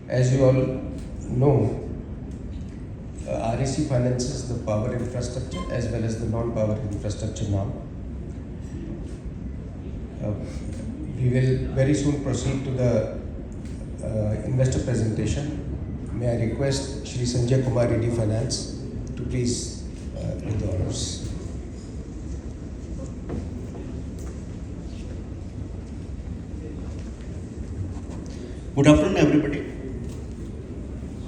As you all know, REC finances the power infrastructure as well as the non-power infrastructure now. We will very soon proceed to the investor presentation. May I request Shri Sanjay Kumar Reddy Finance to please do the honors. Good afternoon, everybody.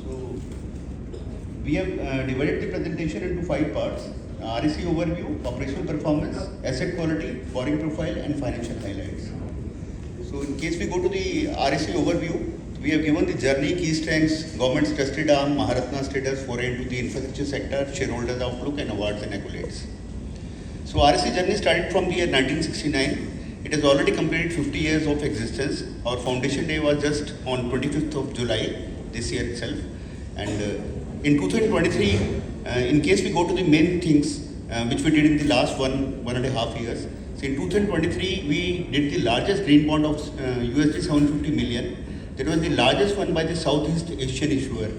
So, we have divided the presentation into 5 parts: REC overview, operational performance, asset quality, borrowing profile, and financial highlights. So, in case we go to the REC overview, we have given the journey, key strengths, government's trusted arm, Maharatna status, foray into the infrastructure sector, shareholders outlook, and awards and accolades. So, REC journey started from the year 1969. It has already completed 50 years of existence. Our foundation day was just on 25th of July this year itself. And in 2023, in case we go to the main things which we did in the last one and a half years. So in 2023, we did the largest green bond of USD 750 million. That was the largest one by the Southeast Asian issuer,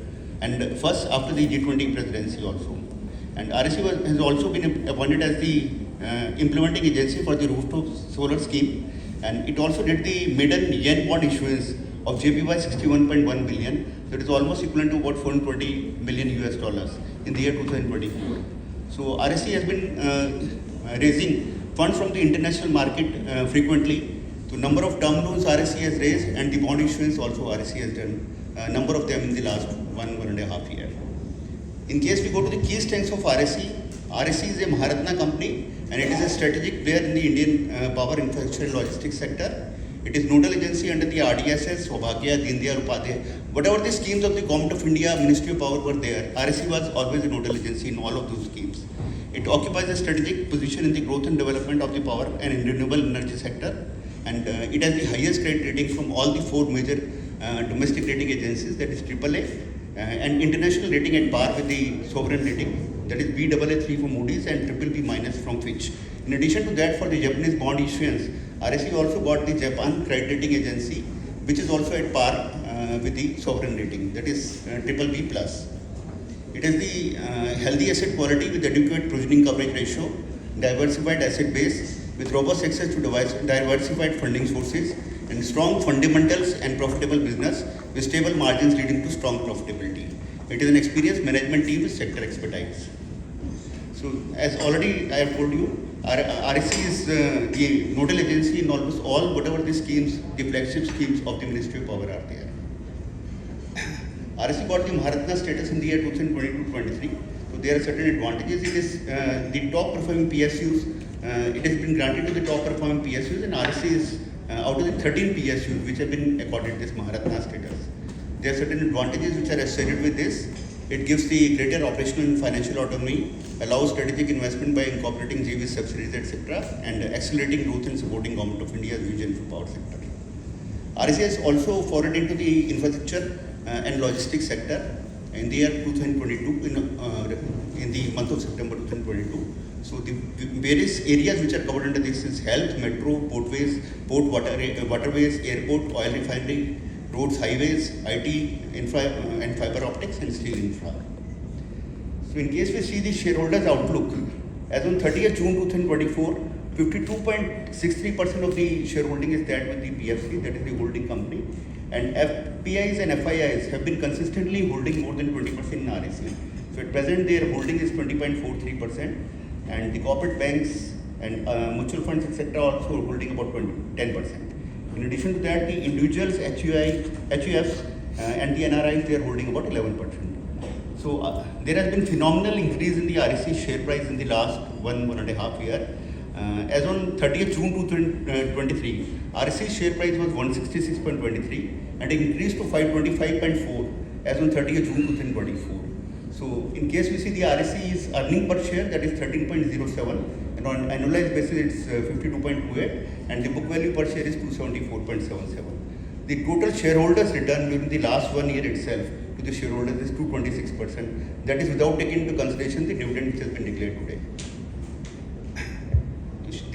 and first after the G20 presidency also. And REC has also been appointed as the implementing agency for the rooftop solar scheme, and it also did the maiden yen bond issuance of JPY 61.1 billion, that is almost equivalent to about 420 million US dollars in the year 2024. So REC has been raising funds from the international market frequently. The number of term loans REC has raised, and the bond issuance also REC has done a number of them in the last one and a half year. In case we go to the key strengths of REC, REC is a Maharatna company, and it is a strategic player in the Indian power infrastructure and logistics sector. It is nodal agency under the RDSS, Saubhagya, Deen Dayal Upadhyay. Whatever the schemes of the Government of India, Ministry of Power were there, REC was always a nodal agency in all of those schemes. It occupies a strategic position in the growth and development of the power and renewable energy sector, and it has the highest credit ratings from all the 4 major domestic rating agencies, that is AAA, and international rating at par with the sovereign rating, that is Baa3 for Moody's and BBB minus from Fitch. In addition to that, for the Japanese bond issuance, REC also got the Japan Credit Rating Agency, which is also at par with the sovereign rating, that is BBB plus. It has the healthy asset quality with adequate provisioning coverage ratio, diversified asset base with robust access to diversified funding sources, and strong fundamentals and profitable business with stable margins leading to strong profitability. It is an experienced management team with sector expertise. So, as already I have told you, REC is the nodal agency in almost all whatever the schemes, the flagship schemes of the Ministry of Power are there. REC got the Maharatna status in the year 2022-23. So there are certain advantages. It is the top performing PSUs. It has been granted to the top performing PSUs, and REC is out of the 13 PSUs which have been accorded this Maharatna status. There are certain advantages which are associated with this. It gives the greater operational and financial autonomy, allows strategic investment by incorporating JV subsidiaries, etc., and accelerating growth and supporting Government of India's vision for power sector. REC has also forayed into the infrastructure and logistics sector in the year 2022, in the month of September 2022. So the various areas which are covered under this is health, metro, portways, waterways, airport, oil refinery, roads, highways, IT, infra and fiber optics, and steel infra. So in case we see the shareholders outlook, as on 30th June 2024, 52.63% of the shareholding is that with the PFC, that is the holding company, and FPIs and FIIs have been consistently holding more than 20% in REC. So at present their holding is 20.43%, and the corporate banks and mutual funds, etc., also holding about 10%. In addition to that, the individuals, HUFs, and the NRIs, they are holding about 11%. So there has been phenomenal increase in the REC share price in the last one and a half year. As on 30th June 2023, REC share price was 166.23 and increased to 525.4 as on 30th June 2024. So in case we see the REC is earning per share, that is 13.07, and on annualized basis it's 52.28, and the book value per share is 274.77. The total shareholders return during the last 1 year itself to the shareholders is 226%. That is without taking into consideration the dividend which has been declared today.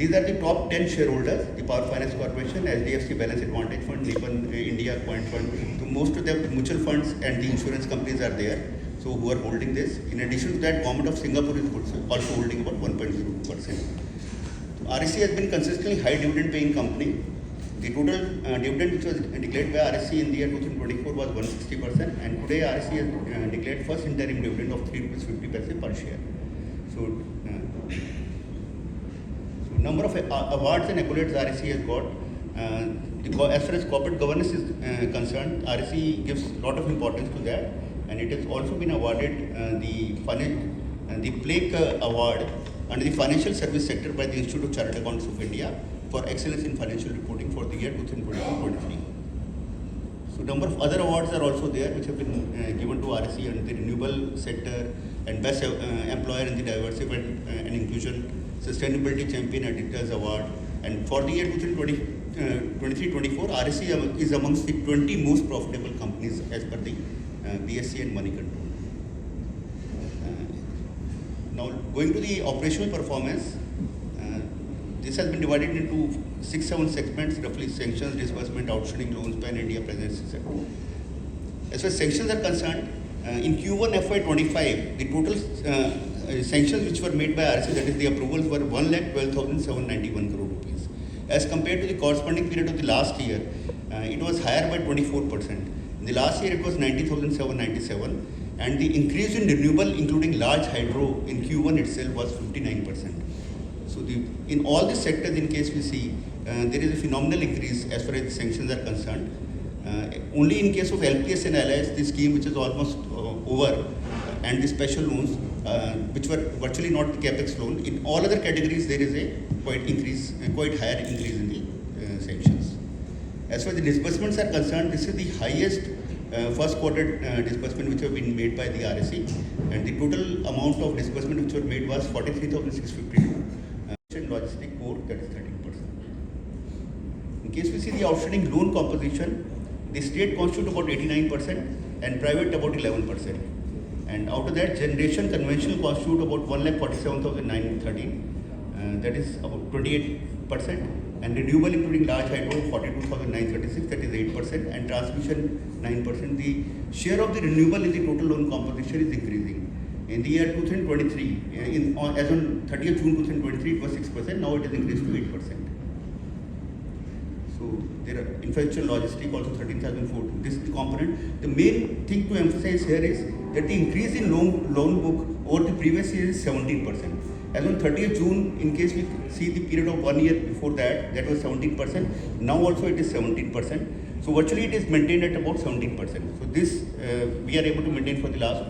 These are the top 10 shareholders: the Power Finance Corporation, HDFC Balance Advantage Fund, Nippon India Coin Fund. So most of the mutual funds and the insurance companies are there. So who are holding this? In addition to that, Government of Singapore is also holding about 1.02%. RSC has been consistently high dividend paying company. The total dividend which was declared by RSC in the year 2024 was 160%, and today RSC has declared first interim dividend of 3 rupees 50 paise per share. So number of awards and accolades RSC has got. As far as corporate governance is concerned, RSC gives a lot of importance to that, and it has also been awarded the PLAKE Award under the financial service sector by the Institute of Chartered Accountants of India for excellence in financial reporting for the year 2022-23. So number of other awards are also there which have been given to RSC under the renewable sector and best employer in the diversity and inclusion, sustainability champion editors award, and for the year 2023-24 RSC is amongst the 20 most profitable companies as per the BSE and Money Control. Now going to the operational performance, this has been divided into 6-7 segments, roughly: sanctions, disbursement, outstanding loans, Pan India presence, etc. As far as sanctions are concerned, in Q1 FY25, the total sanctions which were made by RSC, that is the approvals, were 1,12,791 crore rupees. As compared to the corresponding period of the last year, it was higher by 24%. In the last year, it was 90,797, and the increase in renewable, including large hydro, in Q1 itself was 59%. So in all the sectors, in case we see, there is a phenomenal increase as far as sanctions are concerned. Only in case of LPS and LIS, the scheme which is almost over, and the special loans, which were virtually not the capex loan, in all other categories there is a quite higher increase in the sanctions. As far as the disbursements are concerned, this is the highest first quarter disbursement which have been made by the RSC, and the total amount of disbursement which were made was 43,652. Logistic core, that is 13%. In case we see the outstanding loan composition, the state constitute about 89% and private about 11%. And out of that, generation conventional constitute about 1,47,913, that is about 28%, and renewable including large hydro 42,936, that is 8%, and transmission 9%. The share of the renewable in the total loan composition is increasing. In the year 2023, as on 30th June 2023, it was 6%. Now it has increased to 8%. So there are infrastructure, logistic also 13,004. This is the component. The main thing to emphasize here is that the increase in loan book over the previous year is 17%. As on 30th June, in case we see the period of 1 year before that, that was 17%. Now also it is 17%. So virtually it is maintained at about 17%. So this we are able to maintain for the last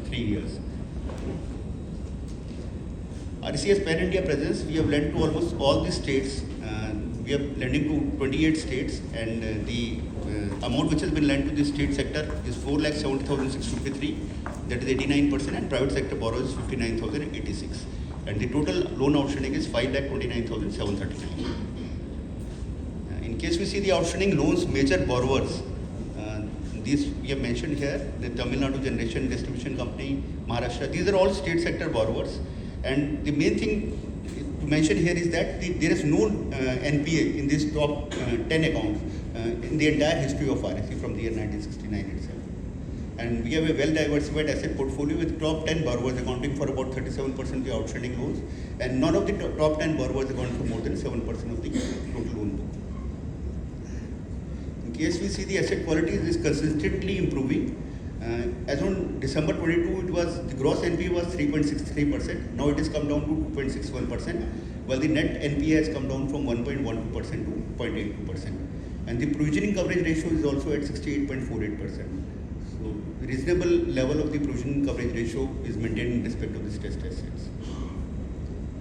2-3 years. RSC has Pan India presence. We have lent to almost all the states. We are lending to 28 states, and the amount which has been lent to the state sector is 4,70,653, that is 89%, and private sector borrowers 59,086, and the total loan outstanding is 5,29,739. In case we see the outstanding loans, major borrowers, these we have mentioned here: the Tamil Nadu Generation Distribution Company, Maharashtra. These are all state sector borrowers. And the main thing to mention here is that there is no NPA in these top 10 accounts in the entire history of RSC from the year 1969 itself. And we have a well-diversified asset portfolio with top 10 borrowers accounting for about 37% of the outstanding loans, and none of the top 10 borrowers account for more than 7% of the total loan book. In case we see the asset quality is consistently improving. As on December 22, it was the gross NPA was 3.63%. Now it has come down to 2.61%, while the net NPA has come down from 1.12% to 0.82%. And the provisioning coverage ratio is also at 68.48%. So the reasonable level of the provisioning coverage ratio is maintained in respect of the stressed assets.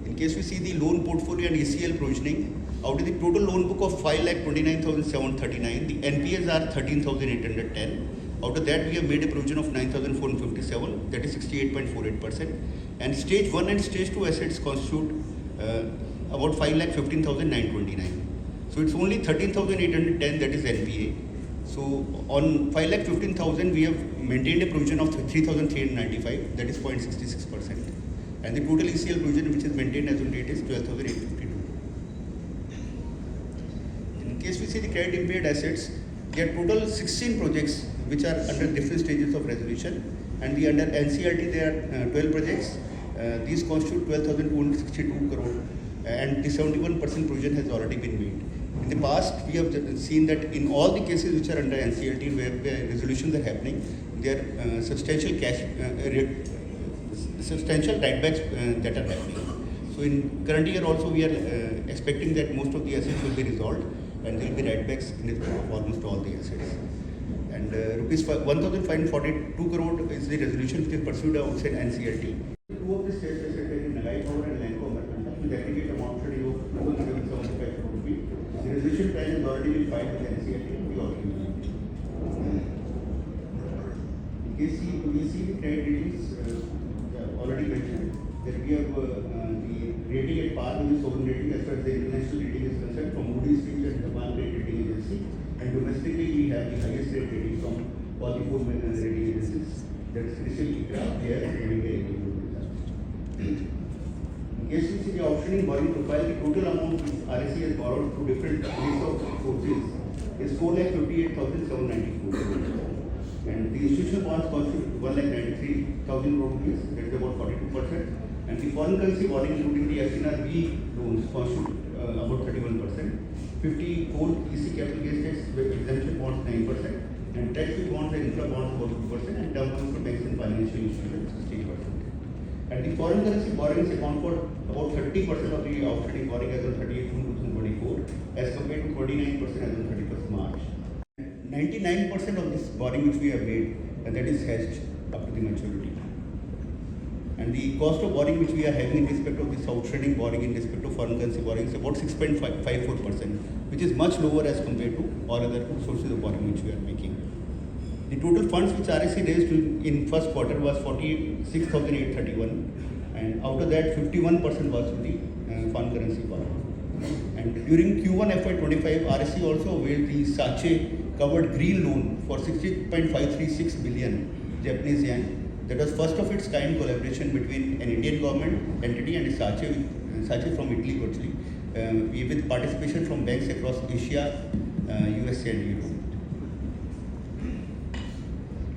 In case we see the loan portfolio and ECL provisioning, out of the total loan book of 5,29,739, the NPAs are 13,810. Out of that, we have made a provision of 9,457, that is 68.48%. And stage 1 and stage 2 assets constitute about 5,15,929. So it's only 13,810, that is NPA. So on 5,15,000, we have maintained a provision of 3,395, that is 0.66%. And the total ECL provision which is maintained as on date is 12,852. case we see the credit impaired assets, there are total 16 projects which are under different stages of resolution, and the under NCLT there are 12 projects. These constitute 12,262 crore, and the 71% provision has already been made. In the past, we have seen that in all the cases which are under NCLT where resolutions are happening, there are substantial write-backs that are happening. So in current year also we are expecting that most of the assets will be resolved and there will be write-backs in respect of almost all the assets. And rupees 1,542 crore is the resolution which is pursued outside NCLT. Two of the states assets in Nagai Power and Lanco Mercantile with aggregate amount of 2,775 crore rupees. The resolution plan has already been filed with NCLT and we already know. We see the credit ratings already mentioned that we have the rating at par with the sovereign rating as far as the international rating is concerned from Moody's, Fitch and Japan Credit Rating Agency, and domestically we have the highest credit rating from all the four major rating agencies, that is CRISIL, ICRA, CARE and India Rating. In case you see the outstanding borrowing profile, the total amount which RSC has borrowed through different ways of sources is 4,58,794 crore. And the institutional bonds constitute 1,93,000 crore rupees, that is about 42%. And the foreign currency borrowing, including the FCNR-B loans, constitute about 31%. 54 EC capital gains tax with exemption bonds 9%, and tax-free bonds and infra bonds about 2%, and term loans for banks and financial institutions 16%. And the foreign currency borrowings account for about 30% of the outstanding borrowing as on 30th June 2024, as compared to 29% as on 31st March. 99% of this borrowing which we have made, and that is hedged up to the maturity. And the cost of borrowing which we are having in respect of this outstanding borrowing in respect of foreign currency borrowing is about 6.54%, which is much lower as compared to all other sources of borrowing which we are making. The total funds which RSC raised in first quarter was 46,831, and out of that 51% was to the foreign currency borrowing. And during Q1 FY25, RSC also availed the SACHE covered green loan for 60.536 billion Japanese yen. That was first of its kind collaboration between an Indian government entity and SACHE from Italy virtually, with participation from banks across Asia, USA and Europe.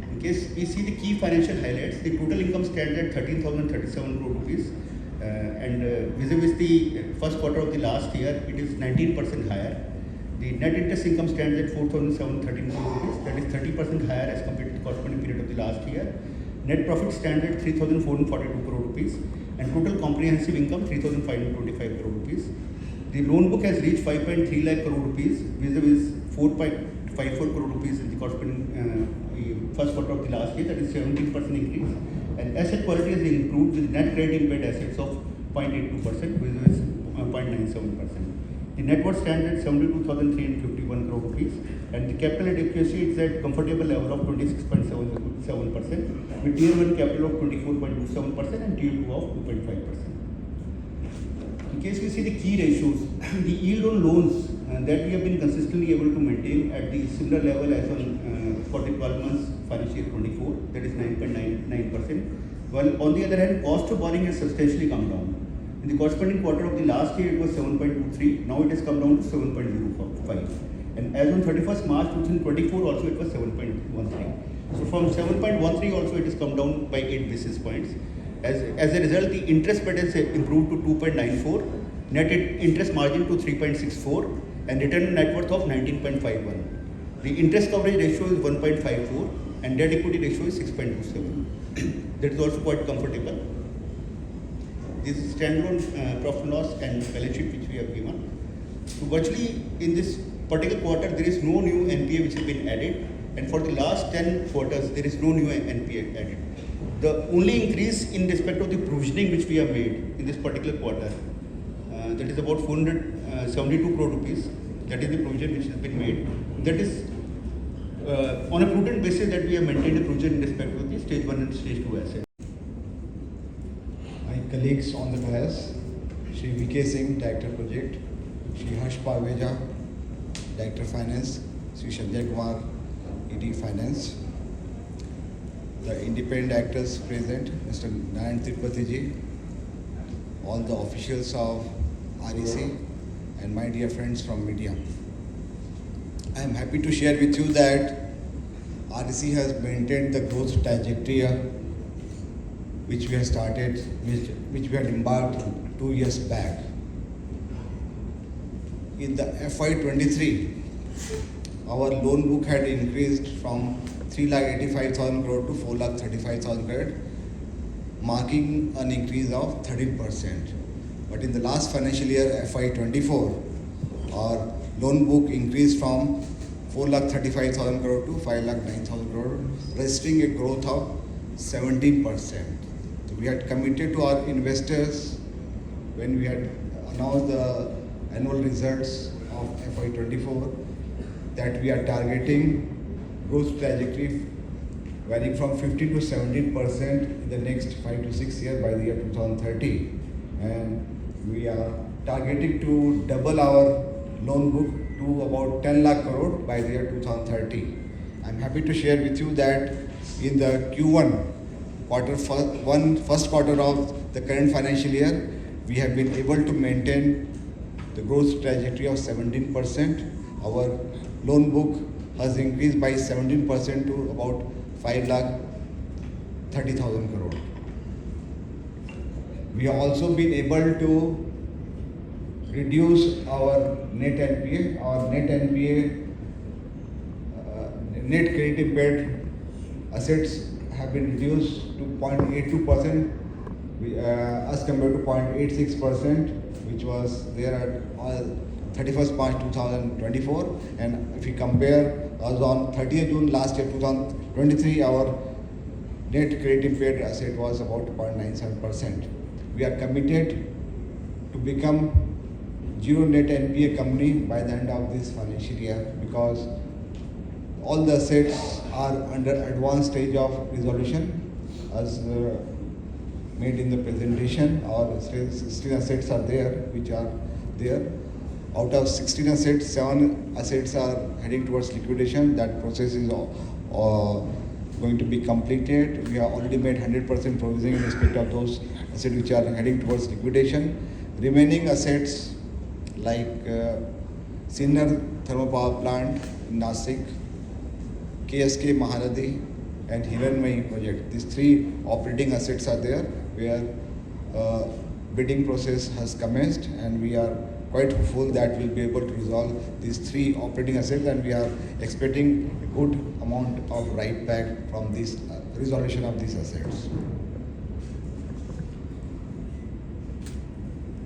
In case we see the key financial highlights, the total income stands at 13,037 crore rupees, and vis-a-vis the first quarter of the last year, it is 19% higher. The net interest income stands at 4,713 crore rupees, that is 30% higher as compared to the corresponding period of the last year. Net profit stands at 3,442 crore rupees, and total comprehensive income 3,525 crore rupees. The loan book has reached 5.3 lakh crore rupees, vis-a-vis 4.54 crore rupees in the corresponding first quarter of the last year, that is 17% increase. And asset quality has improved with net credit impaired assets of 0.82%, vis-a-vis 0.97%. The net worth stands at 72,351 crore rupees, and the capital adequacy is at comfortable level of 26.77%, with Tier 1 capital of 24.27% and Tier 2 of 2.5%. In case we see the key ratios, the yield on loans that we have been consistently able to maintain at the similar level as on for the 12 months financial year 24, that is 9.99%. While on the other hand, cost of borrowing has substantially come down. In the corresponding quarter of the last year, it was 7.23. Now it has come down to 7.05. And as on 31st March 2024, also it was 7.13. So from 7.13 also it has come down by 8 basis points. As a result, the interest rate has improved to 2.94, net interest margin to 3.64, and return on net worth of 19.51. The interest coverage ratio is 1.54, and debt equity ratio is 6.27. That is also quite comfortable. This is standalone profit and loss and balance sheet which we have given. So virtually in this particular quarter, there is no new NPA which has been added, and for the last 10 quarters, there is no new NPA added. The only increase in respect of the provisioning which we have made in this particular quarter, that is about 472 crore rupees, that is the provision which has been made. That is on a prudent basis that we have maintained a provision in respect of the stage 1 and stage 2 assets. My colleagues on the dais, Shri V.K. Singh, Director Project, Shri Harsh Parveja, Director Finance, Shri Sanjay Kumar, ED Finance, the independent actors present, Mr. Narayan Tirupati ji, all the officials of REC, and my dear friends from media. I am happy to share with you that REC has maintained the growth trajectory which we have started, which we had embarked 2 years back. In the FY23, our loan book had increased from 3,85,000 crore to 4,35,000 crore, marking an increase of 13%. But in the last financial year, FY24, our loan book increased from 4,35,000 crore to 5,09,000 crore, registering a growth of 17%. So we had committed to our investors when we had announced the annual results of FY24 that we are targeting growth trajectory varying from 15 to 17% in the next 5 to 6 years by the year 2030. And we are targeting to double our loan book to about 10 lakh crore by the year 2030. I'm happy to share with you that in the first quarter of the current financial year, we have been able to maintain the growth trajectory of 17%. Our loan book has increased by 17% to about 5,30,000 crore. We have also been able to reduce our net NPA. Our net NPA, net credit impaired assets, have been reduced to 0.82% as compared to 0.86%, which was there at 31st March 2024. And if we compare as on 30th June last year 2023, our net credit impaired asset was about 0.97%. We are committed to become zero net NPA company by the end of this financial year, because all the assets are under advanced stage of resolution as made in the presentation. Our 16 assets are there, which are there. Out of 16 assets, 7 assets are heading towards liquidation. That process is going to be completed. We have already made 100% provisioning in respect of those assets which are heading towards liquidation. Remaining assets like Sinnar Thermal Power Plant in Nasik, KSK Mahanadi and Hiranmaye project. These 3 operating assets are there where bidding process has commenced, and we are quite hopeful that we'll be able to resolve these 3 operating assets, and we are expecting a good amount of write back from this resolution of these assets.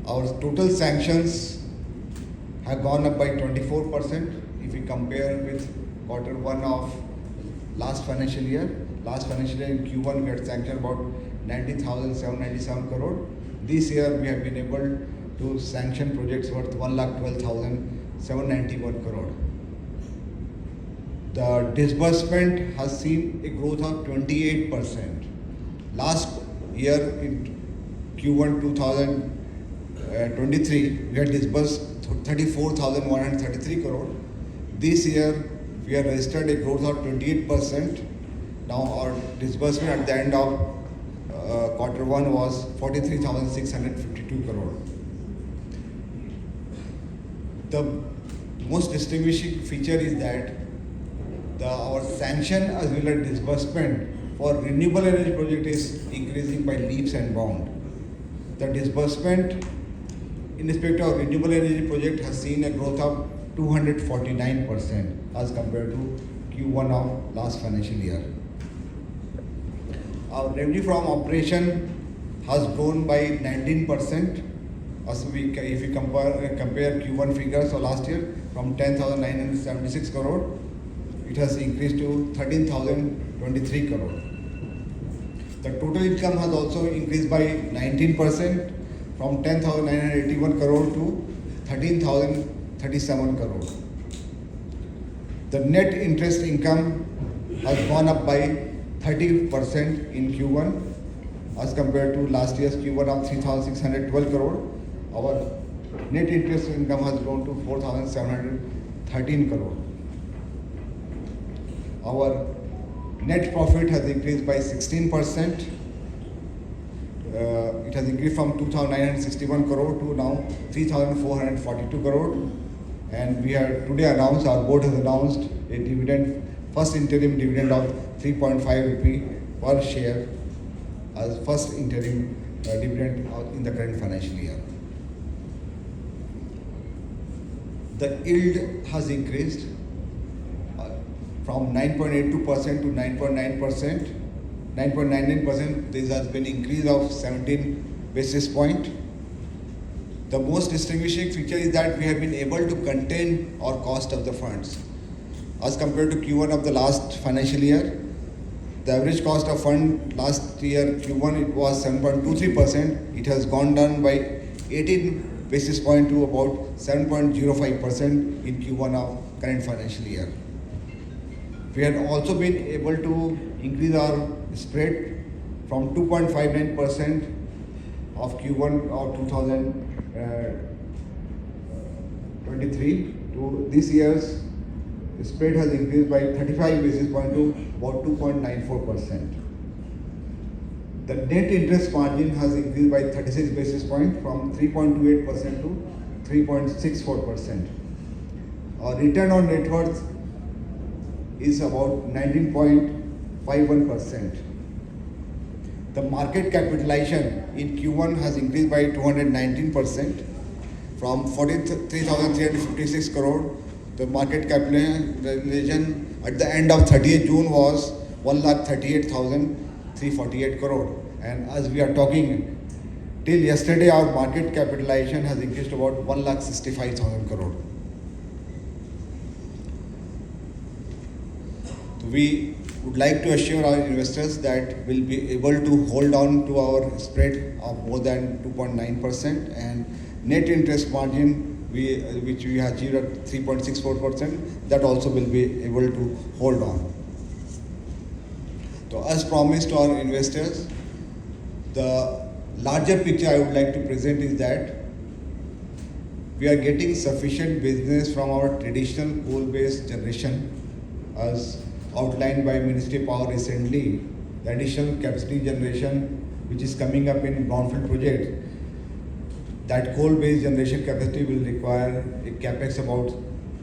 Our total sanctions have gone up by 24% if we compare with Q1 of last financial year. Last financial year in Q1 we had sanctioned about 90,797 crore. This year we have been able to sanction projects worth 1,12,791 crore. The disbursement has seen a growth of 28%. Last year in Q1 2023 we had disbursed 34,133 crore. This year we have registered a growth of 28%. Now our disbursement at the end of Q1 was 43,652 crore. The most distinguishing feature is that our sanction as well as disbursement for renewable energy project is increasing by leaps and bounds. The disbursement in respect of renewable energy project has seen a growth of 249% as compared to Q1 of last financial year. Our revenue from operation has grown by 19%. If we compare Q1 figures of last year from 10,976 crore, it has increased to 13,023 crore. The total income has also increased by 19% from 10,981 crore to 13,037 crore. The net interest income has gone up by 30% in Q1 as compared to last year's Q1 of 3,612 crore. Our net interest income has grown to 4,713 crore. Our net profit has increased by 16%. It has increased from 2,961 crore to now 3,442 crore. And we have today announced, our board has announced a dividend, first interim dividend of 3.5 rupee per share as first interim dividend in the current financial year. The yield has increased from 9.82% to 9.9%. 9.99%, there has been increase of 17 basis point. The most distinguishing feature is that we have been able to contain our cost of the funds. As compared to Q1 of the last financial year, the average cost of fund last year Q1 it was 7.23%. It has gone down by 18 basis point to about 7.05% in Q1 of current financial year. We have also been able to increase our spread from 2.59% of Q1 of 2023 to this year's spread has increased by 35 basis point to about 2.94%. The net interest margin has increased by 36 basis point from 3.28% to 3.64%. Our return on net worth is about 19.51%. The market capitalization in Q1 has increased by 219% from 43,356 crore. The market capitalization at the end of 30th June was 1,38,348 crore. And as we are talking, till yesterday our market capitalization has increased to about 1,65,000 crore. We would like to assure our investors that we'll be able to hold on to our spread of more than 2.9% and net interest margin which we achieved at 3.64%, that also will be able to hold on. So as promised to our investors, the larger picture I would like to present is that we are getting sufficient business from our traditional coal-based generation as outlined by Ministry of Power recently. The additional capacity generation which is coming up in brownfield project, that coal-based generation capacity will require a capex about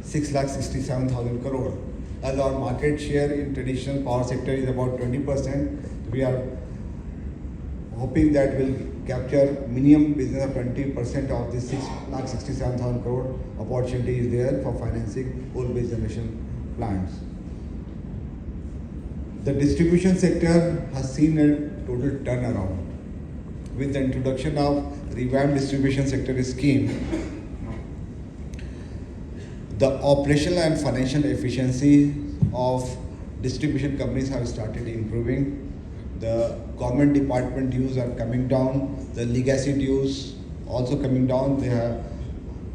6,67,000 crore. As our market share in traditional power sector is about 20%, we are hoping that we'll capture minimum business of 20% of this 6,67,000 crore opportunity is there for financing coal-based generation plants. The distribution sector has seen a total turnaround with the introduction of revamped distribution sector scheme. The operational and financial efficiency of distribution companies have started improving. The government department dues are coming down. The legacy dues also coming down.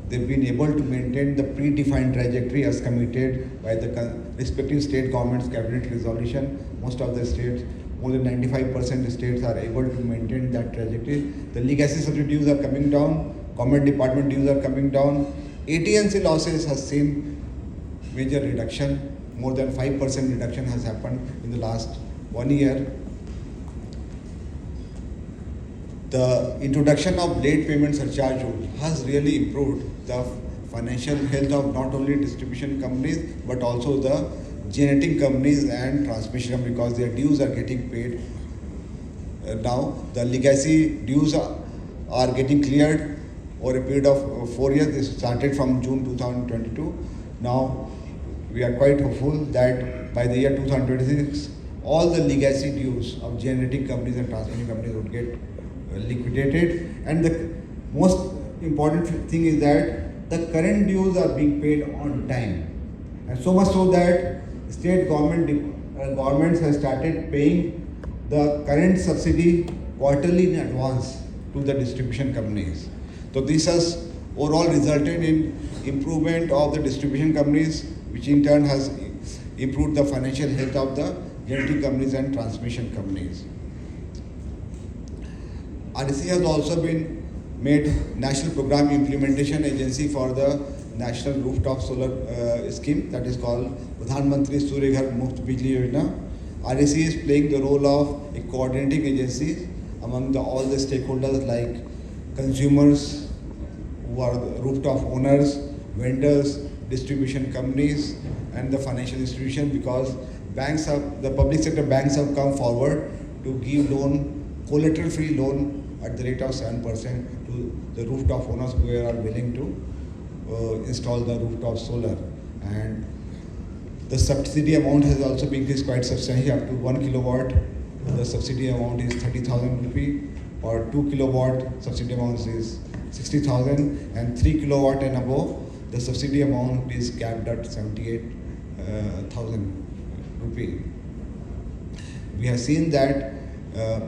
They've been able to maintain the predefined trajectory as committed by the respective state governments' cabinet resolution. Most of the states, more than 95% states are able to maintain that trajectory. The legacy subsidy dues are coming down. Government department dues are coming down. AT&C losses has seen major reduction. More than 5% reduction has happened in the last 1 year. The introduction of late payment surcharge rule has really improved the financial health of not only distribution companies but also the generating companies and transmission companies because their dues are getting paid now. The legacy dues are getting cleared over a period of 4 years. This started from June 2022. Now we are quite hopeful that by the year 2026 all the legacy dues of generating companies and transmission companies would get liquidated, and the most important thing is that the current dues are being paid on time, and so much so that state governments have started paying the current subsidy quarterly in advance to the distribution companies. So this has overall resulted in improvement of the distribution companies, which in turn has improved the financial health of the generating companies and transmission companies. REC has also been made National Program Implementation Agency for the National Rooftop Solar Scheme, that is called Pradhan Mantri Surya Ghar Muft Bijli Yojana. REC is playing the role of a coordinating agency among all the stakeholders like consumers, who are the rooftop owners, vendors, distribution companies, and the financial institution, because the public sector banks have come forward to give collateral-free loan at the rate of 7% to the rooftop owners who are willing to install the rooftop solar. And the subsidy amount has also been increased quite substantially, up to 1 kilowatt. The subsidy amount is 30,000 rupee, or 2 kilowatt subsidy amount is 60,000, and 3 kilowatt and above the subsidy amount is capped at 78,000 rupee. We have seen that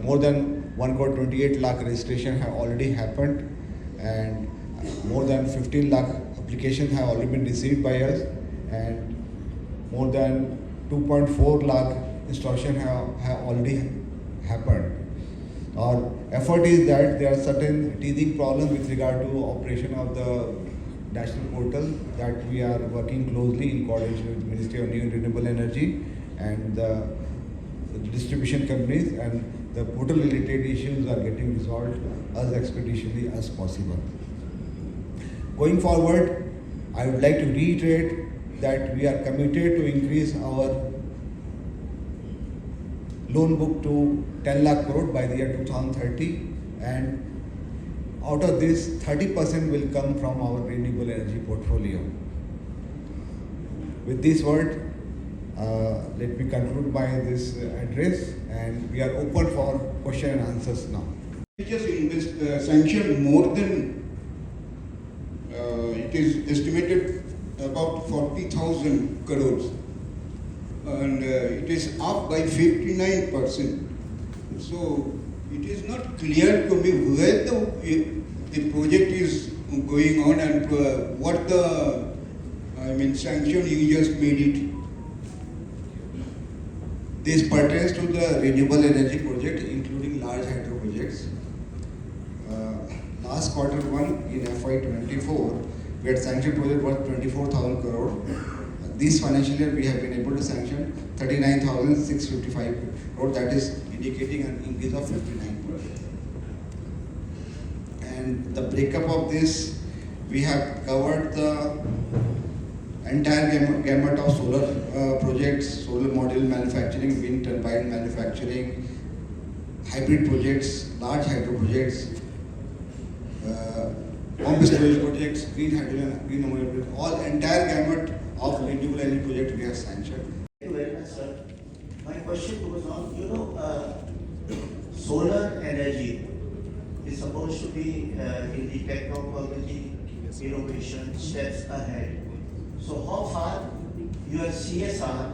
more than 1.28 lakh registration have already happened, and more than 15 lakh applications have already been received by us, and more than 2.4 lakh installation have already happened. Our effort is that there are certain teething problems with regard to operation of the national portal, that we are working closely in coordination with Ministry of New and Renewable Energy and the distribution companies, and the portal related issues are getting resolved as expeditiously as possible. Going forward, I would like to reiterate that we are committed to increase our loan book to 10 lakh crore by the year 2030, and out of this 30% will come from our renewable energy portfolio. With this word, let me conclude by this address, and we are open for question and answers now. Just sanctioned more than it is estimated about 40,000 crores, and it is up by 59%. So it is not clear to me where the project is going on and what the sanction you just made it. This pertains to the renewable energy project, including large hydro projects. Last quarter one in FY24, we had sanctioned project worth 24,000 crore. This financial year, we have been able to sanction 39,655 crore. That is indicating an increase of 59%. And the breakup of this, we have covered the entire gamut of solar projects, solar module manufacturing, wind turbine manufacturing, hybrid projects, large hydro projects, pumped storage projects, green hydrogen, green ammonia projects, all entire gamut of renewable energy projects we have sanctioned. Thank you very much, sir. My question goes on, solar energy is supposed to be in the technology innovation steps ahead. So how far your CSR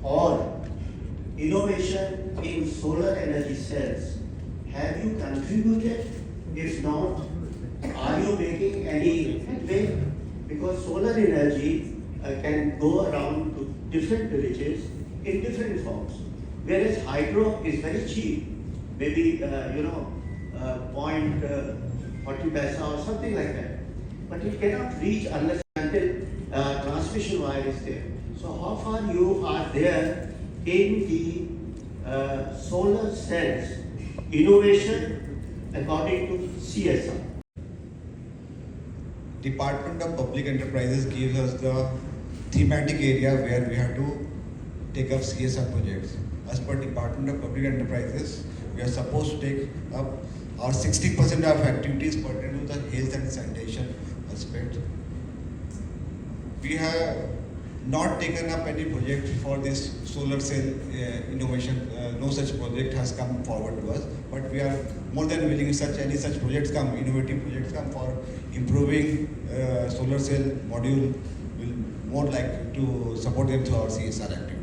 or innovation in solar energy cells have you contributed? If not, are you making any headway? Because solar energy can go around to different villages in different forms, whereas hydro is very cheap, maybe 0.40 paisa or something like that, but it cannot reach unless until transmission wire is there. So how far you are there in the solar cells innovation according to CSR? Department of Public Enterprises gives us the thematic area where we have to take up CSR projects. As per Department of Public Enterprises, we are supposed to take up our 60% of activities pertaining to the health and sanitation aspect. We have not taken up any project for this solar cell innovation. No such project has come forward to us, but we are more than willing any such projects come, innovative projects come for improving solar cell module, will more like to support them through our CSR activity.